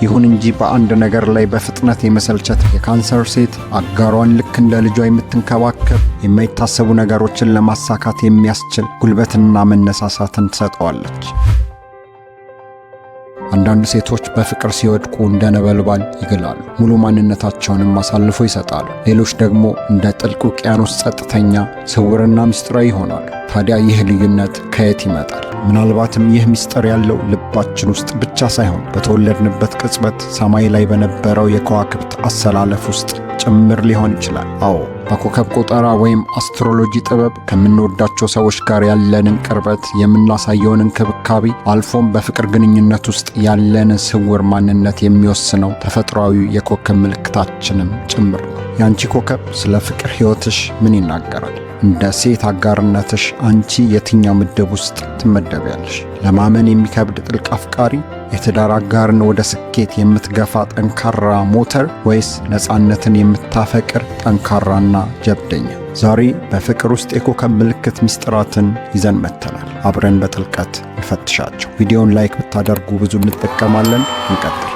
ይሁን እንጂ በአንድ ነገር ላይ በፍጥነት የመሰልቸት የካንሰር ሴት አጋሯን ልክ እንደ ልጇ የምትንከባከብ የማይታሰቡ ነገሮችን ለማሳካት የሚያስችል ጉልበትና መነሳሳትን ትሰጠዋለች። አንዳንድ ሴቶች በፍቅር ሲወድቁ እንደ ነበልባል ይግላሉ፣ ሙሉ ማንነታቸውንም አሳልፎ ይሰጣሉ። ሌሎች ደግሞ እንደ ጥልቅ ውቅያኖስ ጸጥተኛ፣ ስውርና ምስጢራዊ ይሆናሉ። ታዲያ ይህ ልዩነት ከየት ይመጣል? ምናልባትም ይህ ምስጢር ያለው ልባችን ውስጥ ብቻ ሳይሆን በተወለድንበት ቅጽበት ሰማይ ላይ በነበረው የከዋክብት አሰላለፍ ውስጥ ጭምር ሊሆን ይችላል። አዎ፣ በኮከብ ቆጠራ ወይም አስትሮሎጂ ጥበብ ከምንወዳቸው ሰዎች ጋር ያለንን ቅርበት፣ የምናሳየውን እንክብካቤ፣ አልፎም በፍቅር ግንኙነት ውስጥ ያለንን ስውር ማንነት የሚወስነው ተፈጥሯዊ የኮከብ ምልክታችንም ጭምር ነው። የአንቺ ኮከብ ስለ ፍቅር ሕይወትሽ ምን ይናገራል? እንደ ሴት አጋርነትሽ አንቺ የትኛው ምድብ ውስጥ ትመደቢያለሽ? ለማመን የሚከብድ ጥልቅ አፍቃሪ፣ የትዳር አጋርን ወደ ስኬት የምትገፋ ጠንካራ ሞተር፣ ወይስ ነፃነትን የምታፈቅር ጠንካራና ጀብደኛ? ዛሬ በፍቅር ውስጥ የኮከብ ምልክት ምስጢራትን ይዘን መጥተናል። አብረን በጥልቀት እንፈትሻቸው። ቪዲዮውን ላይክ ብታደርጉ ብዙ እንጠቀማለን። እንቀጥል።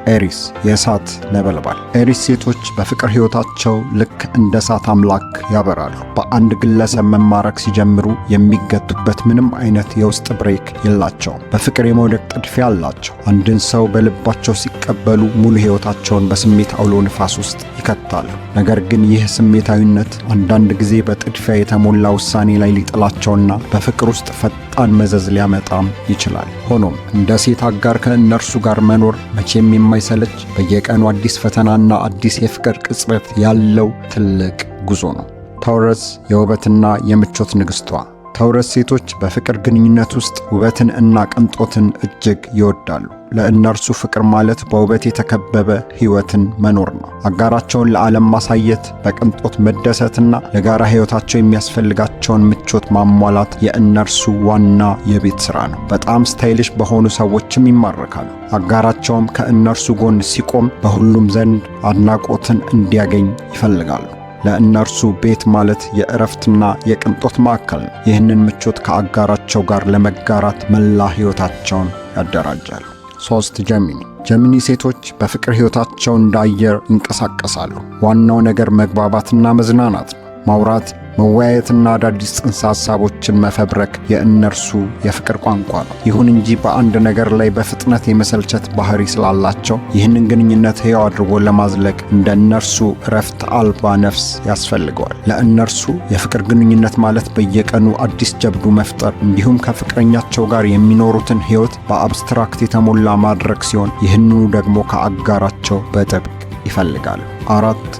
ኤሪስ የእሳት ነበልባል። ኤሪስ ሴቶች በፍቅር ሕይወታቸው ልክ እንደ እሳት አምላክ ያበራሉ። በአንድ ግለሰብ መማረክ ሲጀምሩ የሚገቱበት ምንም አይነት የውስጥ ብሬክ የላቸውም። በፍቅር የመውደቅ ጥድፊያ አላቸው። አንድን ሰው በልባቸው ሲቀበሉ ሙሉ ሕይወታቸውን በስሜት አውሎ ንፋስ ውስጥ ይከታሉ። ነገር ግን ይህ ስሜታዊነት አንዳንድ ጊዜ በጥድፊያ የተሞላ ውሳኔ ላይ ሊጥላቸውና በፍቅር ውስጥ ፈጣን መዘዝ ሊያመጣም ይችላል። ሆኖም እንደ ሴት አጋር ከእነርሱ ጋር መኖር መቼም የማይሰለች በየቀኑ አዲስ ፈተናና አዲስ የፍቅር ቅጽበት ያለው ትልቅ ጉዞ ነው። ታውረስ የውበትና የምቾት ንግሥቷ። ታውረስ ሴቶች በፍቅር ግንኙነት ውስጥ ውበትን እና ቅንጦትን እጅግ ይወዳሉ። ለእነርሱ ፍቅር ማለት በውበት የተከበበ ሕይወትን መኖር ነው። አጋራቸውን ለዓለም ማሳየት፣ በቅንጦት መደሰትና ለጋራ ሕይወታቸው የሚያስፈልጋቸውን ምቾት ማሟላት የእነርሱ ዋና የቤት ሥራ ነው። በጣም ስታይሊሽ በሆኑ ሰዎችም ይማረካሉ። አጋራቸውም ከእነርሱ ጎን ሲቆም በሁሉም ዘንድ አድናቆትን እንዲያገኝ ይፈልጋሉ። ለእነርሱ ቤት ማለት የእረፍትና የቅንጦት ማዕከል ነው። ይህንን ምቾት ከአጋራቸው ጋር ለመጋራት መላ ሕይወታቸውን ያደራጃሉ። 3 ጀሚኒ ሴቶች በፍቅር ሕይወታቸው እንደ አየር ይንቀሳቀሳሉ። ዋናው ነገር መግባባትና መዝናናት ነው። ማውራት፣ መወያየትና አዳዲስ ጽንሰ ሐሳቦችን መፈብረክ የእነርሱ የፍቅር ቋንቋ ነው። ይሁን እንጂ በአንድ ነገር ላይ በፍጥነት የመሰልቸት ባህሪ ስላላቸው ይህንን ግንኙነት ሕያው አድርጎ ለማዝለቅ እንደ እነርሱ እረፍት አልባ ነፍስ ያስፈልገዋል። ለእነርሱ የፍቅር ግንኙነት ማለት በየቀኑ አዲስ ጀብዱ መፍጠር እንዲሁም ከፍቅረኛቸው ጋር የሚኖሩትን ሕይወት በአብስትራክት የተሞላ ማድረግ ሲሆን ይህንኑ ደግሞ ከአጋራቸው በጥብቅ ይፈልጋሉ። 4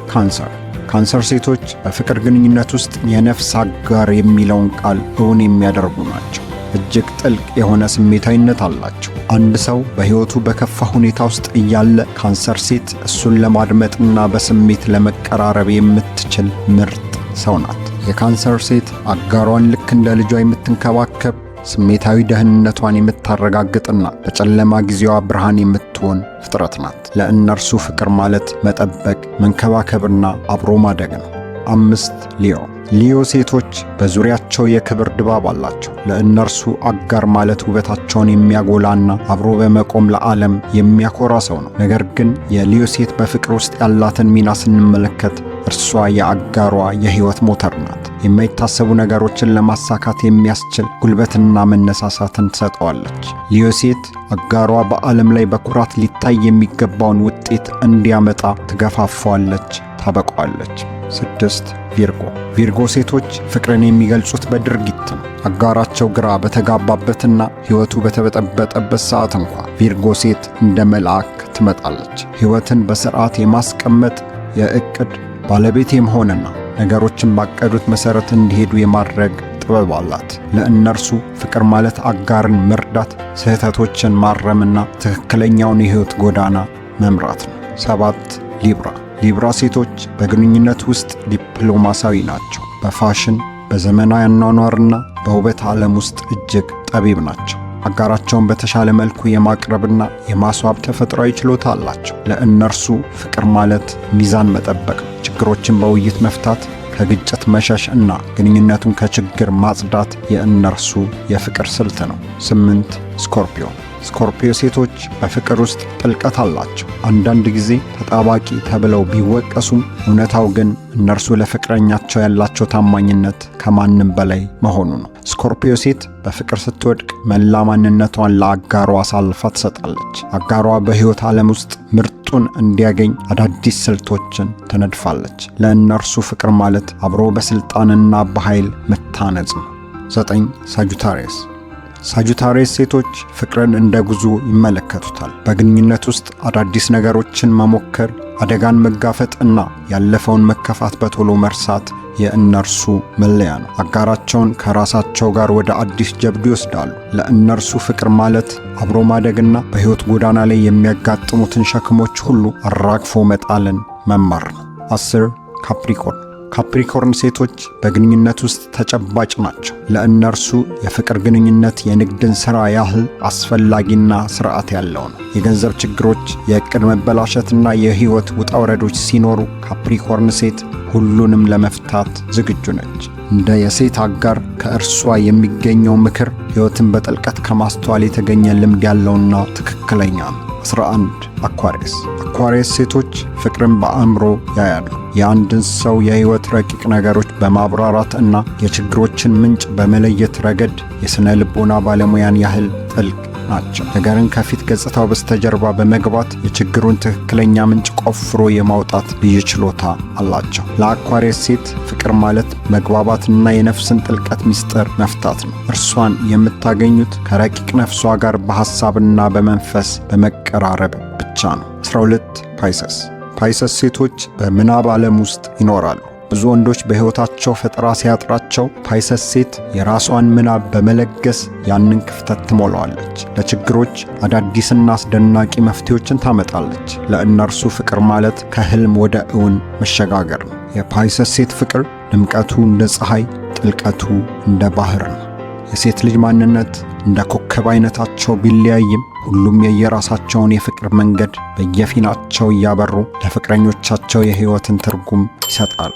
ካንሰር ሴቶች በፍቅር ግንኙነት ውስጥ የነፍስ አጋር የሚለውን ቃል እውን የሚያደርጉ ናቸው። እጅግ ጥልቅ የሆነ ስሜታዊነት አላቸው። አንድ ሰው በሕይወቱ በከፋ ሁኔታ ውስጥ እያለ ካንሰር ሴት እሱን ለማድመጥና በስሜት ለመቀራረብ የምትችል ምርጥ ሰው ናት። የካንሰር ሴት አጋሯን ልክ እንደ ልጇ የምትንከባከብ፣ ስሜታዊ ደህንነቷን የምታረጋግጥና በጨለማ ጊዜዋ ብርሃን የምትሆን ፍጥረት ናት። ለእነርሱ ፍቅር ማለት መጠበቅ፣ መንከባከብና አብሮ ማደግ ነው። 5 ሊዮ ሴቶች በዙሪያቸው የክብር ድባብ አላቸው። ለእነርሱ አጋር ማለት ውበታቸውን የሚያጎላና አብሮ በመቆም ለዓለም የሚያኮራ ሰው ነው። ነገር ግን የሊዮ ሴት በፍቅር ውስጥ ያላትን ሚና ስንመለከት እርሷ የአጋሯ የሕይወት ሞተር ናት። የማይታሰቡ ነገሮችን ለማሳካት የሚያስችል ጉልበትና መነሳሳትን ትሰጠዋለች። ሊዮ ሴት አጋሯ በዓለም ላይ በኩራት ሊታይ የሚገባውን ውጤት እንዲያመጣ ትገፋፋዋለች፣ ታበቋለች። 6 ቪርጎ ሴቶች ፍቅርን የሚገልጹት በድርጊት ነው። አጋራቸው ግራ በተጋባበትና ሕይወቱ በተበጠበጠበት ሰዓት እንኳ ቪርጎ ሴት እንደ መልአክ ትመጣለች። ሕይወትን በሥርዓት የማስቀመጥ የዕቅድ ባለቤት የመሆንና ነገሮችን ባቀዱት መሠረት እንዲሄዱ የማድረግ ጥበብ አላት። ለእነርሱ ፍቅር ማለት አጋርን መርዳት፣ ስህተቶችን ማረምና ትክክለኛውን የሕይወት ጎዳና መምራት ነው። 7 ሊብራ ሴቶች በግንኙነት ውስጥ ዲፕሎማሲያዊ ናቸው። በፋሽን፣ በዘመናዊ አኗኗርና በውበት ዓለም ውስጥ እጅግ ጠቢብ ናቸው። አጋራቸውን በተሻለ መልኩ የማቅረብና የማስዋብ ተፈጥሯዊ ችሎታ አላቸው። ለእነርሱ ፍቅር ማለት ሚዛን መጠበቅ ነው። ችግሮችን በውይይት መፍታት፣ ከግጭት መሸሽ እና ግንኙነቱን ከችግር ማጽዳት የእነርሱ የፍቅር ስልት ነው። 8 ስኮርፒዮ ሴቶች በፍቅር ውስጥ ጥልቀት አላቸው። አንዳንድ ጊዜ ተጣባቂ ተብለው ቢወቀሱም እውነታው ግን እነርሱ ለፍቅረኛቸው ያላቸው ታማኝነት ከማንም በላይ መሆኑ ነው። ስኮርፒዮ ሴት በፍቅር ስትወድቅ መላ ማንነቷን ለአጋሯ አሳልፋ ትሰጣለች። አጋሯ በሕይወት ዓለም ውስጥ ምርጡን እንዲያገኝ አዳዲስ ስልቶችን ትነድፋለች። ለእነርሱ ፍቅር ማለት አብሮ በሥልጣንና በኃይል መታነጽ ነው። 9. ሳጁታሪየስ ሴቶች ፍቅርን እንደ ጉዞ ይመለከቱታል። በግንኙነት ውስጥ አዳዲስ ነገሮችን መሞከር፣ አደጋን መጋፈጥ እና ያለፈውን መከፋት በቶሎ መርሳት የእነርሱ መለያ ነው። አጋራቸውን ከራሳቸው ጋር ወደ አዲስ ጀብዱ ይወስዳሉ። ለእነርሱ ፍቅር ማለት አብሮ ማደግና በሕይወት ጎዳና ላይ የሚያጋጥሙትን ሸክሞች ሁሉ አራግፎ መጣልን መማር ነው። 10. ካፕሪኮርን ሴቶች በግንኙነት ውስጥ ተጨባጭ ናቸው። ለእነርሱ የፍቅር ግንኙነት የንግድን ሥራ ያህል አስፈላጊና ሥርዓት ያለው ነው። የገንዘብ ችግሮች፣ የዕቅድ መበላሸትና የሕይወት ውጣ ውረዶች ሲኖሩ ካፕሪኮርን ሴት ሁሉንም ለመፍታት ዝግጁ ነች። እንደ የሴት አጋር ከእርሷ የሚገኘው ምክር ሕይወትን በጥልቀት ከማስተዋል የተገኘ ልምድ ያለውና ትክክለኛ ነው። 11. አኳሪየስ ሴቶች ፍቅርን በአእምሮ ያያሉ። የአንድን ሰው የሕይወት ረቂቅ ነገሮች በማብራራት እና የችግሮችን ምንጭ በመለየት ረገድ የሥነ ልቦና ባለሙያን ያህል ጥልቅ ናቸው። ነገርን ከፊት ገጽታው በስተጀርባ በመግባት የችግሩን ትክክለኛ ምንጭ ቆፍሮ የማውጣት ልዩ ችሎታ አላቸው። ለአኳሪየስ ሴት ፍቅር ማለት መግባባትና የነፍስን ጥልቀት ምስጢር መፍታት ነው። እርሷን የምታገኙት ከረቂቅ ነፍሷ ጋር በሐሳብና በመንፈስ በመቀራረብ ብቻ ነው። 12. ፓይሰስ ሴቶች በምናብ ዓለም ውስጥ ይኖራሉ። ብዙ ወንዶች በሕይወታቸው ፈጠራ ሲያጥራቸው ፓይሰስ ሴት የራሷን ምናብ በመለገስ ያንን ክፍተት ትሞላዋለች። ለችግሮች አዳዲስና አስደናቂ መፍትሄዎችን ታመጣለች። ለእነርሱ ፍቅር ማለት ከሕልም ወደ እውን መሸጋገር ነው። የፓይሰስ ሴት ፍቅር ድምቀቱ እንደ ፀሐይ፣ ጥልቀቱ እንደ ባህር ነው። የሴት ልጅ ማንነት እንደ ኮከብ አይነታቸው ቢለያይም ሁሉም የየራሳቸውን የፍቅር መንገድ በየፊናቸው እያበሩ ለፍቅረኞቻቸው የሕይወትን ትርጉም ይሰጣሉ።